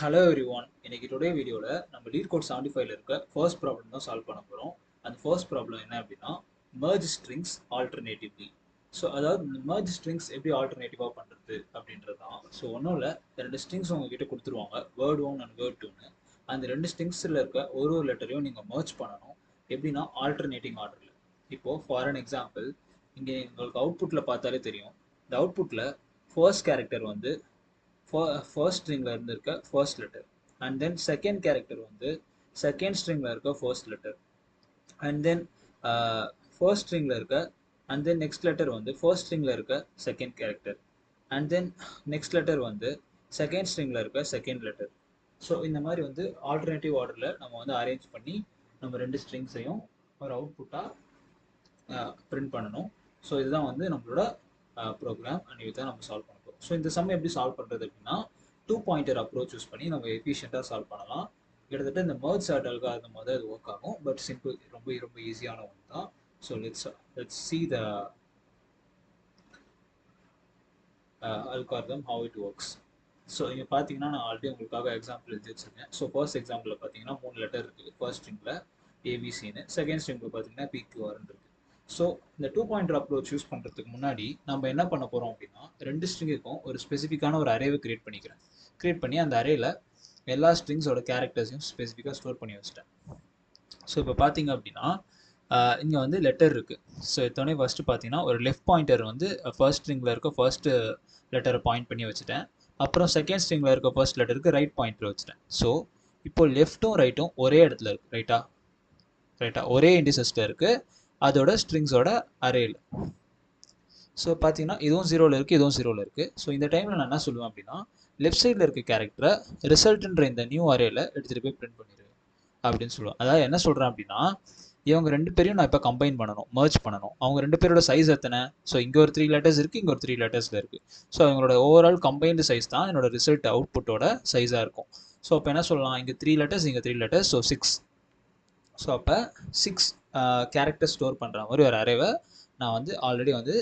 Hello every one, இன்னைக்கு today வீடியோவில் நம்ம லீட் கோட் 75ல இருக்க ஃபர்ஸ்ட் ப்ராப்ளம் தான் சால்வ் பண்ண போகிறோம். அந்த ஃபர்ஸ்ட் ப்ராப்ளம் என்ன அப்படின்னா merge strings alternatively. ஸோ அதாவது இந்த merge strings எப்படி ஆல்டர்னேட்டிவாக பண்ணுறது அப்படின்றது தான். ஸோ ஒன்றும் இல்லை, ரெண்டு ஸ்ட்ரிங்ஸ் உங்ககிட்ட கொடுத்துருவாங்க, வேர்ட் 1 அண்ட் வேர்ட் 2ன்னு. அந்த ரெண்டு ஸ்ட்ரிங்ஸில் இருக்க ஒரு லெட்டரையும் நீங்கள் merge பண்ணணும். எப்படின்னா ஆல்டர்னேட்டிங் ஆர்டரில். இப்போது ஃபார் அன் எக்ஸாம்பிள், இங்கே உங்களுக்கு அவுட்புட்டில் பார்த்தாலே தெரியும். இந்த அவுட்புட்டில் ஃபர்ஸ்ட் கேரக்டர் வந்து ஃபர்ஸ்ட் ஸ்ட்ரிங்ல இருந்து இருக்க first letter, and then second character வந்து செகண்ட் ஸ்ட்ரிங்ல இருக்க first letter, and then first ஸ்ட்ரிங்ல இருக்க அண்ட் தென் நெக்ஸ்ட் லெட்டர் வந்து ஃபர்ஸ்ட் ஸ்ட்ரிங்ல இருக்க second character, and then next letter வந்து செகண்ட் ஸ்ட்ரிங்ல இருக்க செகண்ட் லெட்டர். ஸோ இந்த மாதிரி வந்து ஆல்டர்னேட்டிவ் ஆர்டரில் நம்ம வந்து அரேஞ்ச் பண்ணி நம்ம ரெண்டு ஸ்ட்ரிங்ஸையும் ஒரு அவுட்புட்டாக பிரிண்ட் பண்ணணும். ஸோ இதுதான் வந்து நம்மளோட ப்ரோக்ராம், அண்ட் இதுதான் நம்ம சால்வ் பண்ண போகிறோம். ஸோ இந்த சம் எப்படி சால்வ் பண்ணுறது அப்படின்னா, 2 பாயிண்டர் அப்ரோச் யூஸ் பண்ணி நம்ம எஃபிஷியண்டாக சால்வ் பண்ணலாம். கிட்டத்தட்ட இந்த merge sort அல்காரிதம் வந்து அது ஒர்க் ஆகும், பட் சிம்பிள், ரொம்ப ரொம்ப ஈஸியான ஒன்று தான். So let's see the algorithm how it works. So இங்கே பார்த்தீங்கன்னா நான் ஆல்ரெடி உங்களுக்காக எக்ஸாம்பிள் எழுதி வச்சிருக்கேன். ஸோ ஃபர்ஸ்ட் எக்ஸாம்பிளில் பார்த்தீங்கன்னா 3 லெட்டர் இருக்குது ஃபர்ஸ்ட் ஸ்ட்ரிங்கில், ஏபிசின்னு. செகண்ட் ஸ்ட்ரிங்கில் பார்த்தீங்கன்னா பிக்யூஆர்னு இருக்குது. ஸோ இந்த 2 பாயிண்டர் அப்ரோச் யூஸ் பண்ணுறதுக்கு முன்னாடி நம்ம என்ன பண்ண போகிறோம் அப்படின்னா, ரெண்டு ஸ்ட்ரிங்குக்கும் ஒரு ஸ்பெசிஃபிக்கான ஒரு அரேவை கிரியேட் பண்ணி அந்த அரேல எல்லா ஸ்ட்ரிங்ஸோட கேரக்டர்ஸையும் ஸ்பெசிஃபிக்காக ஸ்டோர் பண்ணி வச்சுட்டேன். ஸோ இப்போ பார்த்தீங்க அப்படின்னா இங்கே வந்து லெட்டர் இருக்குது. ஸோ எடுத்தோடனே ஃபஸ்ட்டு பார்த்தீங்கன்னா ஒரு லெஃப்ட் பாயிண்டர் வந்து ஃபர்ஸ்ட் ஸ்ட்ரிங்கில் இருக்க ஃபர்ஸ்ட் லெட்டரை பாயிண்ட் பண்ணி வச்சுட்டேன். அப்புறம் செகண்ட் ஸ்ட்ரிங்கில் இருக்க ஃபர்ஸ்ட் லெட்டருக்கு ரைட் பாயிண்டர் வச்சுட்டேன். ஸோ இப்போ லெஃப்ட்டும் ரைட்டும் ஒரே இடத்துல இருக்குது. ரைட்டா ஒரே இண்டிசஸில் இருக்குது அதோட ஸ்ட்ரிங்ஸோட அரேல. ஸோ பார்த்தீங்கன்னா இதுவும் 0ல் இருக்குது, இதுவும் 0ல் இருக்குது. ஸோ இந்த டைமில் நான் என்ன சொல்லுவேன் அப்படின்னா, லெஃப்ட் சைடில் இருக்க கேரக்டரை ரிசல்ட்ன்ற இந்த நியூ அரேல எடுத்துகிட்டு போய் பிரிண்ட் பண்ணிடு அப்படின்னு சொல்லுவேன். அதாவது என்ன சொல்கிறேன் அப்படின்னா, இவங்க ரெண்டு பேரையும் நான் இப்போ கம்பைன் பண்ணணும், merge பண்ணணும். அவங்க ரெண்டு பேரோட சைஸ் எத்தனை? ஸோ இங்கே ஒரு 3 லெட்டர்ஸ் இருக்குது, இங்கே ஒரு 3 லெட்டர்ஸில் இருக்குது. ஸோ அவங்களோட ஓவரால் கம்பைன்டு சைஸ் தான் என்னோட ரிசல்ட் அவுட்புட்டோட சைஸாக இருக்கும். ஸோ அப்போ என்ன சொல்லலாம், இங்கே 3 லெட்டர்ஸ், இங்கே 3 லெட்டர்ஸ், ஸோ 6. ஸோ அப்போ 6 கேரக்டர் ஸ்டோர் பண்ணுற மாதிரி ஒரு அரேவை நான் வந்து ஆல்ரெடி வந்து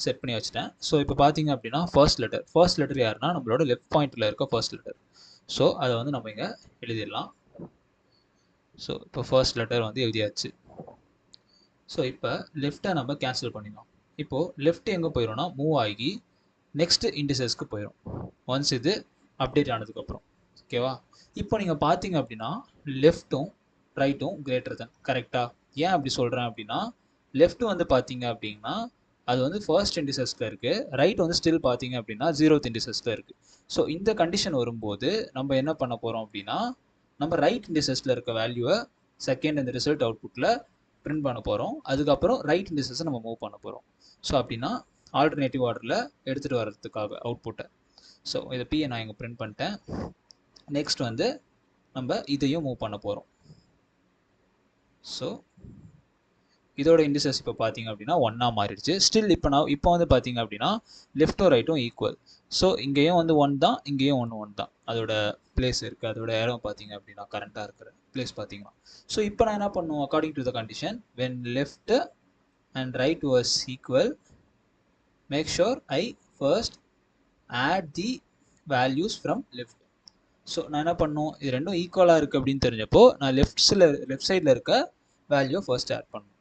செட் பண்ணி வச்சுட்டேன். ஸோ இப்போ பார்த்தீங்க அப்படின்னா ஃபர்ஸ்ட் லெட்டர் யாருன்னா நம்மளோட லெஃப்ட் பாயிண்டில் இருக்க ஃபர்ஸ்ட் லெட்டர். ஸோ அதை வந்து நம்ம இங்கே எழுதிடலாம். ஸோ இப்போ ஃபர்ஸ்ட் லெட்டர் வந்து எழுதியாச்சு. ஸோ இப்போ லெஃப்ட்டை நம்ம கேன்சல் பண்ணிடலாம். இப்போது லெஃப்ட் எங்கே போயிடும்னா மூவ் ஆகி நெக்ஸ்ட் இண்டிசஸ்க்கு போயிடும் ஒன்ஸ் இது அப்டேட் ஆனதுக்கப்புறம். ஓகேவா? இப்போ நீங்கள் பார்த்தீங்க அப்படின்னா லெஃப்ட்டும் ரைட்டும் கிரேட்டர் தென். கரெக்டாக? ஏன் அப்படி சொல்கிறேன் அப்படின்னா, லெஃப்ட் வந்து பார்த்தீங்க அப்படின்னா அது வந்து ஃபர்ஸ்ட் இண்டிசஸில் இருக்குது, ரைட் வந்து ஸ்டில் பார்த்தீங்க அப்படின்னா 0th இண்டிசஸில் இருக்குது. ஸோ இந்த கண்டிஷன் வரும்போது நம்ம என்ன பண்ண போகிறோம் அப்படின்னா, நம்ம ரைட் இண்டிசஸில் இருக்க வேல்யூவை செகண்ட் இந்த ரிசல்ட் அவுட்புட்டில் பிரிண்ட் பண்ண போகிறோம். அதுக்கப்புறம் ரைட் இண்டிசஸை நம்ம மூவ் பண்ண போகிறோம். ஸோ அப்படின்னா ஆல்டர்னேட்டிவ் ஆர்டரில் எடுத்துகிட்டு வர்றதுக்காக அவுட்புட்டை. ஸோ இதை பியை நான் இங்கே பிரிண்ட் பண்ணிட்டேன். நெக்ஸ்ட் வந்து நம்ம இதையும் மூவ் பண்ண போகிறோம். ஸோ இதோட இண்டிசஸ் இப்போ பார்த்தீங்க அப்படின்னா 1ஆக மாறிடுச்சு. ஸ்டில் இப்போ வந்து பார்த்தீங்க அப்படின்னா லெஃப்ட்டும் ரைட்டும் ஈக்குவல். ஸோ இங்கேயும் வந்து 1 தான், இங்கேயும் 1 தான் அதோட பிளேஸ் இருக்குது. அதோட இடம் பார்த்தீங்க அப்படின்னா கரண்ட்டாக இருக்கிற பிளேஸ் பார்த்தீங்கன்னா. ஸோ இப்போ நான் என்ன பண்ணுவோம், according to the condition when left and right was equal, make sure I first add the values from left. So நான் என்ன பண்ணும், இது ரெண்டும் ஈக்குவலாக இருக்குது அப்படின்னு தெரிஞ்சப்போ நான் லெஃப்ட் சைடில் இருக்க வேல்யூ ஃபர்ஸ்ட் ஆட் பண்ணணும்.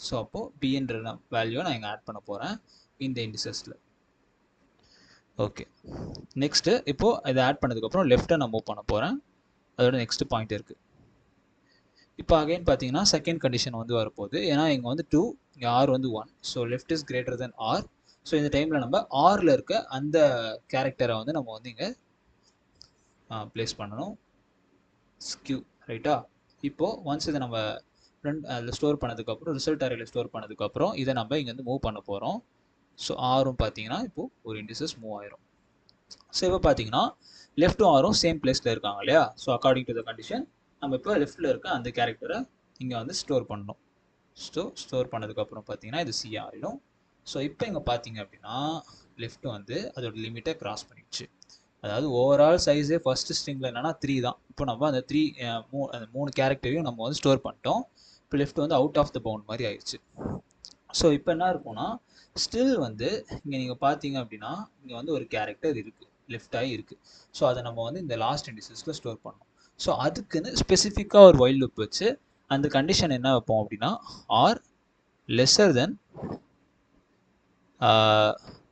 ஸோ அப்போது பின்ற வேல்யூவை நான் இங்கே ஆட் பண்ண போகிறேன் இந்த இண்டிசஸில். ஓகே, நெக்ஸ்ட்டு இப்போது இதை ஆட் பண்ணதுக்கப்புறம் லெஃப்ட்டை நான் மூவ் பண்ண போகிறேன். அதோட நெக்ஸ்ட் பாயிண்ட் இருக்குது. இப்போ அகைன் பார்த்தீங்கன்னா செகண்ட் கண்டிஷன் வந்து வரப்போகுது. ஏன்னா இங்கே வந்து 2, இங்கே ஆர் வந்து 1. So left is greater than R. So இந்த டைமில் நம்ம ஆரில் இருக்க அந்த கேரக்டரை வந்து நம்ம வந்து இங்கே ப்ளேஸ் பண்ணணும், ஸ்கியூ. ரைட்டா? இப்போது ஒன்ஸ் இதை நம்ம அதில் ஸ்டோர் பண்ணதுக்கப்புறம் ரிசல்ட் அரேல ஸ்டோர் பண்ணதுக்கப்புறம் இதை நம்ம இங்கேருந்து மூவ் பண்ண போகிறோம். ஸோ ஆரும் பார்த்தீங்கன்னா இப்போது ஒரு இண்டிசஸ் மூவ் ஆயிரும். ஸோ இப்போ பார்த்தீங்கன்னா லெஃப்ட்டும் ஆரும் சேம் பிளேஸில் இருக்காங்க இல்லையா? So according to the condition நம்ம இப்போ லெஃப்ட்டில் இருக்க அந்த கேரக்டரை இங்கே வந்து ஸ்டோர் பண்ணணும். ஸ்டோர் பண்ணதுக்கப்புறம் பார்த்தீங்கன்னா இது சி ஆகிடும். ஸோ இப்போ இங்கே பார்த்தீங்க அப்படின்னா லெஃப்ட் வந்து அதோட லிமிட்டை கிராஸ் பண்ணிடுச்சு. அதாவது ஓவரால் சைஸே ஃபர்ஸ்ட் ஸ்ட்ரிங்கில் என்னன்னா 3 தான். இப்போ நம்ம அந்த அந்த 3 கேரக்டரையும் நம்ம வந்து ஸ்டோர் பண்ணிட்டோம். இப்போ லெஃப்ட் வந்து அவுட் ஆஃப் த பவுண்ட் மாதிரி ஆயிடுச்சு. ஸோ இப்போ என்ன இருக்கும்னா, ஸ்டில் வந்து இங்கே நீங்கள் பார்த்தீங்க அப்படின்னா இங்கே வந்து ஒரு கேரக்டர் இருக்குது லெஃப்ட் ஆகி இருக்குது. ஸோ அதை நம்ம வந்து இந்த லாஸ்ட் இண்டிசஸில் ஸ்டோர் பண்ணோம். ஸோ அதுக்குன்னு ஸ்பெசிஃபிக்காக ஒரு வைல் லூப் வச்சு அந்த கண்டிஷன் என்ன வைப்போம் அப்படின்னா ஆர் லெஸ்ஸர் தென்,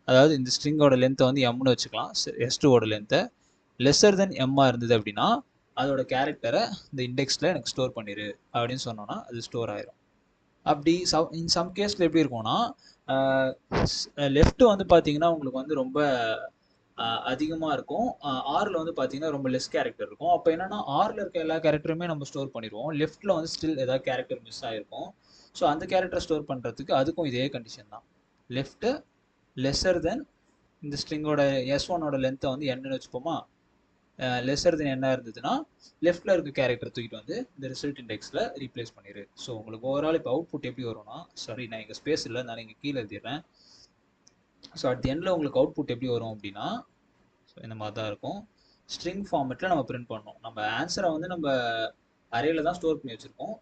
அதாவது இந்த ஸ்ட்ரிங்கோட லென்த்தை வந்து எம்னு வச்சுக்கலாம், S2ஓட லென்த்தை லெஸ்ஸர் தென் எம்மாக இருந்தது அப்படின்னா அதோட கேரக்டரை இந்த இண்டெக்ஸில் எனக்கு ஸ்டோர் பண்ணிடு அப்படின்னு சொன்னோன்னா அது ஸ்டோர் ஆயிரும். அப்படி இன் சம் கேஸில் எப்படி இருக்கும்னா லெஃப்ட் வந்து பார்த்தீங்கன்னா உங்களுக்கு வந்து ரொம்ப அதிகமாக இருக்கும், ஆரில் வந்து பார்த்தீங்கன்னா ரொம்ப லெஸ் கேரக்டர் இருக்கும். அப்போ என்னன்னா ஆரில் இருக்க எல்லா கேரக்டருமே நம்ம ஸ்டோர் பண்ணிடுவோம், லெஃப்ட்டில் வந்து ஸ்டில் ஏதாவது கேரக்டர் மிஸ் ஆகிருக்கும். ஸோ அந்த கேரக்டர் ஸ்டோர் பண்ணுறதுக்கு அதுக்கும் இதே கண்டிஷன் தான், லெஃப்ட்டு லெஸ்ஸர் தென் இந்த ஸ்ட்ரிங்கோட S1ஓட லென்த்தை வந்து என்னன்னு வச்சுப்போமா, லெஸ்ஸர் தென் என்ன இருந்ததுன்னா லெஃப்ட்டில் இருக்க கேரக்டர் தூக்கிட்டு வந்து இந்த ரிசல்ட் இண்டெக்ஸில் ரீப்ளேஸ் பண்ணிடு. ஸோ உங்களுக்கு ஓவரால் இப்போ அவுட்புட் எப்படி வரும்னா, சாரி நான் இங்கே ஸ்பேஸ் இல்லை, நான் இங்கே கீழே எழுதிடுறேன். ஸோ அட் தி எண்டில் உங்களுக்கு அவுட்புட் எப்படி வரும் அப்படின்னா இந்த மாதிரி தான் இருக்கும். ஸ்ட்ரிங் ஃபார்மெட்டில் நம்ம பிரிண்ட் பண்ணோம். நம்ம ஆன்சரை வந்து நம்ம அரேல தான் ஸ்டோர் பண்ணி வச்சுருக்கோம்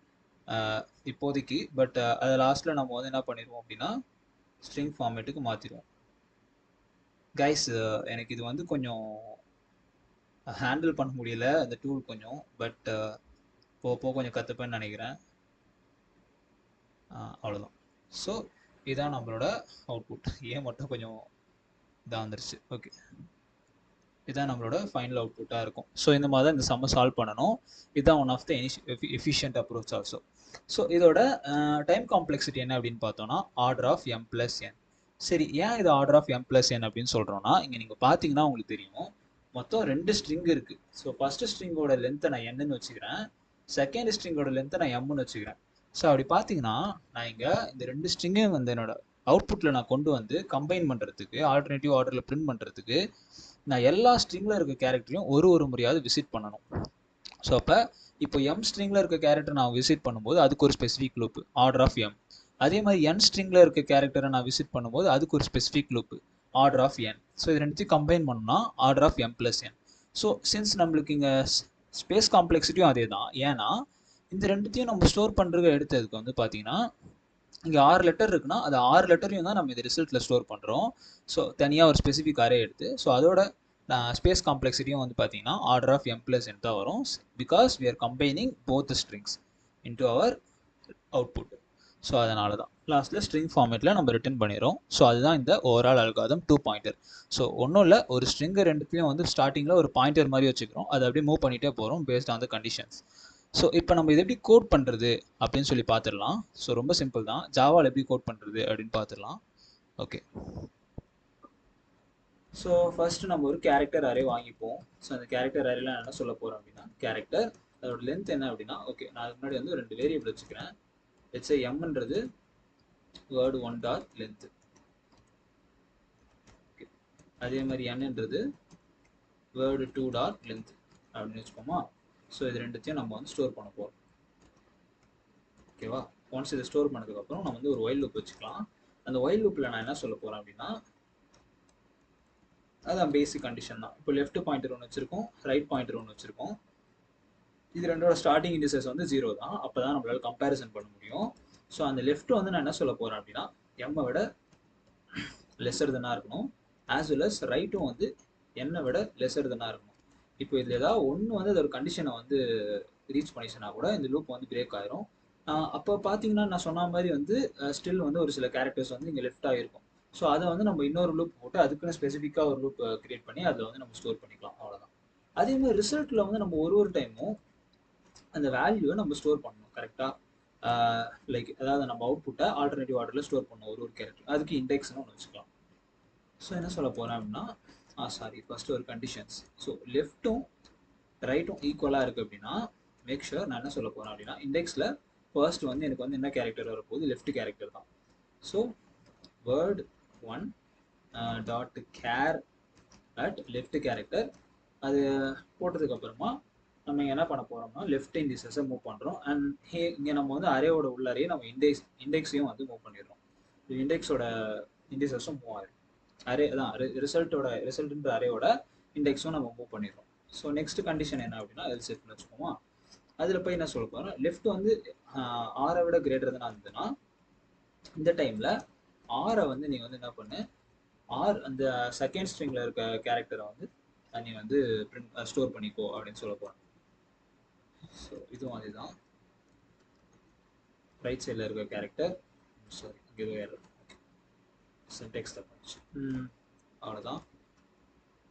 இப்போதைக்கு, பட் அதை லாஸ்ட்டில் நம்ம வந்து என்ன பண்ணிடுவோம் அப்படின்னா ஸ்ட்ரிங் ஃபார்மேட்டுக்கு மாற்றிடுவோம். கைஸ் எனக்கு இது வந்து கொஞ்சம் ஹேண்டில் பண்ண முடியல அந்த டூல் கொஞ்சம், பட் போக கொஞ்சம் கற்றுப்பேன்னு நினைக்கிறேன். அவ்வளோதான். ஸோ இதுதான் நம்மளோட அவுட்புட். ஏன் மட்டும் கொஞ்சம் இதாக வந்துருச்சு. ஓகே, இதுதான் நம்மளோட ஃபைனல் அவுட்புட்டாக இருக்கும். ஸோ இந்த மாதிரி தான் இந்த சம்மை சால்வ் பண்ணணும். இதுதான் one of the efficient approach also. So இதோட டைம் காம்ப்ளெக்சிட்டி என்ன அப்படின்னு பார்த்தோம்னா ஆர்டர் ஆஃப் m + n. சரி, ஏன் இது ஆர்டர் ஆஃப் m + n அப்படின்னு சொல்கிறோன்னா, இங்கே நீங்கள் பார்த்தீங்கன்னா உங்களுக்கு தெரியும் மொத்தம் 2 ஸ்ட்ரிங் இருக்குது. ஸோ ஃபஸ்ட்டு ஸ்ட்ரிங்கோட லென்த்தை நான் என்னன்னு வச்சுக்கிறேன், செகண்ட் ஸ்ட்ரிங்கோட லென்த்தை நான் எம்னு வச்சுக்கிறேன். ஸோ அப்படி பார்த்தீங்கன்னா நான் இங்கே இந்த 2 ஸ்ட்ரிங்கையும் வந்து என்னோட அவுட்புட்டில் நான் கொண்டு வந்து கம்பைன் பண்ணுறதுக்கு, ஆல்டர்னேட்டிவ் ஆர்டரில் பிரிண்ட் பண்ணுறதுக்கு நான் எல்லா ஸ்ட்ரிங்கில் இருக்க கேரக்டரையும் ஒரு முறையாவது விசிட் பண்ணணும். ஸோ அப்போ இப்போ m ஸ்ட்ரிங்கில் இருக்க கேரக்டர் நான் விசிட் பண்ணும்போது அதுக்கு ஒரு specific loop order of m. அதே மாதிரி n ஸ்ட்ரிங்கில் இருக்க கேரக்டரை நான் விசிட் பண்ணும்போது அதுக்கு ஒரு specific loop order of n. So இது ரெண்டுத்தையும் கம்பைன் பண்ணோம்னா order of m + n. So since நம்மளுக்கு இங்கே ஸ்பேஸ் காம்ப்ளெக்சிட்டியும் அதே தான், ஏன்னா இந்த ரெண்டுத்தையும் நம்ம ஸ்டோர் பண்ணுறதுக்கு எடுத்ததுக்கு வந்து பார்த்தீங்கன்னா இங்கே 6 லெட்டர் இருக்குன்னா அது 6 லெட்டரையும் தான் நம்ம இந்த ரிசல்ட்டில் ஸ்டோர் பண்ணுறோம். ஸோ தனியாக ஒரு ஸ்பெசிஃபிக் அரே எடுத்து, ஸோ அதோட ஸ்பேஸ் காம்ப்ளெக்சிட்டியும் வந்து பார்த்தீங்கன்னா ஆர்டர் ஆஃப் m + n தான் வரும், because we are combining both the strings into our output. So அதனால தான் லாஸ்ட்டில் ஸ்ட்ரிங் ஃபார்மேட்டில் நம்ம ரிட்டர்ன் பண்ணிடுறோம். ஸோ அதுதான் இந்த ஓவரால் அல்காரிதம் 2 பாயிண்டர். ஸோ ஒன்றும் இல்லை, ஒரு ஸ்ட்ரிங்கை ரெண்டுத்தையும் வந்து ஸ்டார்டிங்கில் ஒரு பாயிண்டர் மாதிரி வச்சுக்கிறோம், அதை அப்படியே மூவ் பண்ணிகிட்டே போகிறோம் based on the conditions. So இப்போ நம்ம இது எப்படி கோட் பண்ணுறது அப்படின்னு சொல்லி பார்த்துடலாம். ஸோ ரொம்ப சிம்பிள் தான், ஜாவாவில் எப்படி கோட் பண்ணுறது அப்படின்னு பார்த்துடலாம். ஓகே, ஸோ ஃபர்ஸ்ட் நம்ம ஒரு கேரக்டர் அரே வாங்கிப்போம். ஸோ அந்த கேரக்டர் அரேல என்ன சொல்ல போகிறோம் அப்படின்னா கேரக்டர், அதோட லென்த் என்ன அப்படின்னா, ஓகே நான் அதுக்கு முன்னாடி வந்து 2 வேரியபிள் வச்சுக்கிறேன். லெட்ஸ் சே mன்றது வேர்டு 1 டாட் லென்த், ஓகே அதே மாதிரி nன்றது வேர்டு 2 டாட் லென்த் அப்படின்னு வச்சுக்கோமா. ஸோ இது ரெண்டுத்தையும் நம்ம வந்து ஸ்டோர் பண்ண போகிறோம். ஓகேவா, ஒன்ஸ் இதை ஸ்டோர் பண்ணதுக்கப்புறம் நம்ம வந்து ஒரு ஒயில் லூப் வச்சுக்கலாம். அந்த ஒயில் லூப்பில் நான் என்ன சொல்ல போகிறேன் அப்படின்னா அதான் பேசிக் கண்டிஷன் தான். இப்போ லெஃப்ட் பாயிண்டர் ஒன்று வச்சிருக்கோம், ரைட் பாயிண்டர் ஒன்று வச்சிருக்கோம். இது ரெண்டோட ஸ்டார்டிங் இண்டிசஸ் வந்து 0 தான், அப்போ தான் நம்மளால கம்பேரிசன் பண்ண முடியும். ஸோ அந்த லெஃப்ட் வந்து நான் என்ன சொல்ல போகிறேன் அப்படின்னா எம்மை விட லெஸர் தென்னாக இருக்கணும், ஆஸ் வெல் அஸ் ரைட்டும் வந்து என்னை விட லெஸர் தென்னாக இருக்கணும். இப்போ இதில் ஏதாவது ஒன்று வந்து அதோட கண்டிஷனை வந்து ரீச் பண்ணிச்சுன்னா கூட இந்த லூப் வந்து பிரேக் ஆயிரும். அப்போ பார்த்தீங்கன்னா நான் சொன்ன மாதிரி வந்து ஸ்டில் வந்து ஒரு சில கேரக்டர்ஸ் வந்து இங்கே லெஃப்ட் ஆகிருக்கும். ஸோ அதை வந்து நம்ம இன்னொரு லூப் போட்டு அதுக்குன்னு ஸ்பெசிஃபிக்காக ஒரு லூப் கிரியேட் பண்ணி அதில் வந்து நம்ம ஸ்டோர் பண்ணிக்கலாம், அவ்வளோதான். அதே மாதிரி ரிசல்ட்டில் வந்து நம்ம ஒரு டைமும் அந்த வேல்யூவை நம்ம ஸ்டோர் பண்ணணும் கரெக்டாக. லைக் அதாவது நம்ம அவுட்புட்டை ஆல்டர்னேட்டிவ் ஆர்டரில் ஸ்டோர் பண்ணணும் ஒரு கேரக்டர், அதுக்கு இண்டெக்ஸ்னு ஒன்று வச்சுக்கலாம். ஸோ என்ன சொல்ல போகிறேன் அப்படின்னா ஃபர்ஸ்ட் ஒரு கண்டிஷன்ஸ். ஸோ லெஃப்ட்டும் ரைட்டும் ஈக்குவலாக இருக்குது அப்படின்னா மேக் ஷுர் நான் என்ன சொல்ல போகிறேன் அப்படின்னா இண்டெக்ஸில் ஃபர்ஸ்ட் வந்து எனக்கு வந்து என்ன கேரக்டர் வரப்போகுது, லெஃப்ட் கேரக்டர் தான். So word 1 dot care at left character, அது போட்டதுக்கப்புறமா நம்ம இங்கே என்ன பண்ண போகிறோம்னா லெஃப்ட் இண்டிசஸை மூவ் பண்ணுறோம். அண்ட் இங்கே நம்ம வந்து அரேவோட உள்ளாரையே நம்ம இண்டெக்ஸையும் வந்து மூவ் பண்ணிடுறோம். இண்டெக்ஸோட இண்டிசஸும் மூவ் ஆகிடும், அரே தான் ரிசல்ட்ன்ற அரேவோட இண்டெக்ஸும் நம்ம மூவ் பண்ணிடுறோம். ஸோ நெக்ஸ்ட் கண்டிஷன் என்ன அப்படின்னா எல்ஸ் இஃப்னு வச்சுக்கோமா. அதில் போய் என்ன சொல்ல போகிறோம், லெஃப்ட் வந்து 6 விட கிரேட்டர் தான் இருந்ததுன்னா இந்த டைமில் 6 வந்து நீங்கள் வந்து என்ன பண்ணு, அந்த செகண்ட் ஸ்ட்ரிங்கில் இருக்க கேரக்டரை வந்து நீ வந்து ஸ்டோர் பண்ணிக்கோ அப்படின்னு சொல்ல போகிறேன். ஸோ இதுவும் அதுதான். ரைட் சைடில் இருக்க கேரக்டர், சாரி இங்கே வேறு சின்டெக்ஸ் தப்பாச்சு. அவ்வளோதான்.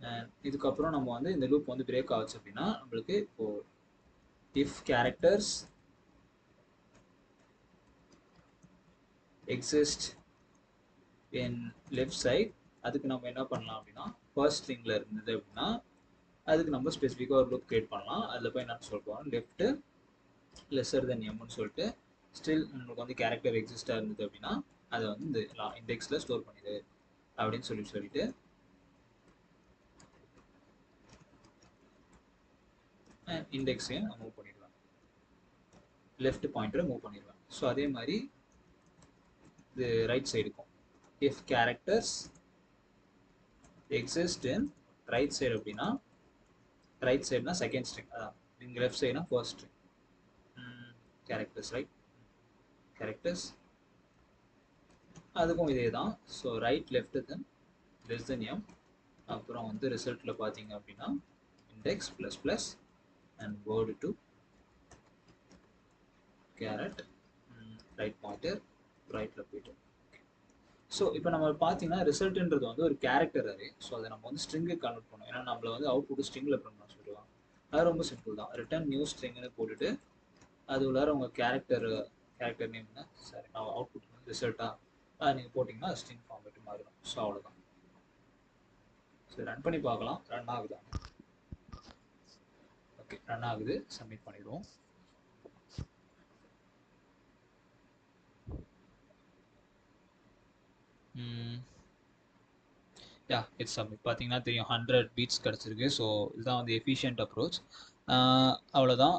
அண்ட் இதுக்கப்புறம் நம்ம வந்து இந்த லூப் வந்து பிரேக் ஆச்சு அப்படின்னா நம்மளுக்கு இப்போ if characters exist in left side, அதுக்கு நம்ம என்ன பண்ணலாம் அப்படின்னா ஃபர்ஸ்ட் ஸ்ட்ரிங்கில் இருந்தது அப்படின்னா அதுக்கு நம்ம ஸ்பெசிஃபிக்காக ஒரு லூப் கிரியேட் பண்ணலாம். அதில் போய் என்ன சொல்லுவோம், லெஃப்ட்டு லெஸ்ஸர் தென் எம்னு சொல்லிட்டு ஸ்டில் உங்களுக்கு வந்து கேரக்டர் எக்ஸிஸ்டாக இருந்தது அப்படின்னா அதை வந்து இந்த இண்டெக்ஸில் ஸ்டோர் பண்ணிடு அப்படின்னு சொல்லிட்டு இண்டெக்ஸையும் நான் மூவ் பண்ணிடுவேன், லெஃப்ட் பாயிண்டரை மூவ் பண்ணிடுவேன். ஸோ அதே மாதிரி இது ரைட் சைடுக்கும் if characters exist in right side அப்படின்னா ரைட் சைடுனா செகண்ட் ஸ்ட்ரிங், அதான் இங்கே லெஃப்ட் சைடுனா first string. Characters right characters அதுக்கும் இதே தான். So right left then less than M, அப்புறம் வந்து ரிசல்ட்டில் பார்த்தீங்க அப்படின்னா index plus plus and word to carrot right pointer ரைட்டில் போய்ட்டு. ஸோ இப்போ நம்ம பார்த்தீங்கன்னா ரிசல்ட்ன்றது வந்து ஒரு கேரக்டர் அரே. ஸோ அதை நம்ம வந்து ஸ்ட்ரிங்கு கன்வெர்ட் பண்ணோம். ஏன்னா நம்மள வந்து அவுட்புட் ஸ்ட்ரிங்கில் பண்ண சொல்லுவாங்க. அது ரொம்ப சிம்பிள் தான். ரிட்டர்ன் நியூ ஸ்ட்ரிங்னு போட்டுட்டு அது உள்ளார உங்கள் கேரக்டர் நேம்னா சரி அவுட்புட் வந்து ரிசல்ட்டாக நீங்கள் போட்டிங்கன்னா ஸ்ட்ரிங் ஃபார்மேட் மாறிடும். ஸோ அவ்வளோதான். சரி ரன் பண்ணி பார்க்கலாம், ரன் ஆகுதா? ஓகே ரன் ஆகுது, சப்மிட் பண்ணிடுவோம். Yeah it's submit. பார்த்தீங்கன்னா தெரியும் 100 பீட்ஸ் கிடச்சிருக்கு. ஸோ இதுதான் வந்து எஃபிஷியன்ட் அப்ரோச். அவ்வளோதான்.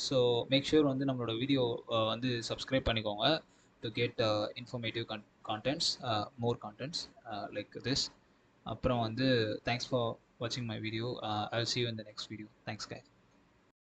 ஸோ மேக் ஷூர் வந்து நம்மளோட வீடியோ வந்து சப்ஸ்கிரைப் பண்ணிக்கோங்க to get informative contents, more contents like this. அப்புறம் வந்து தேங்க்ஸ் ஃபார் வாட்சிங் my video. I will see you in the next video. Thanks guys.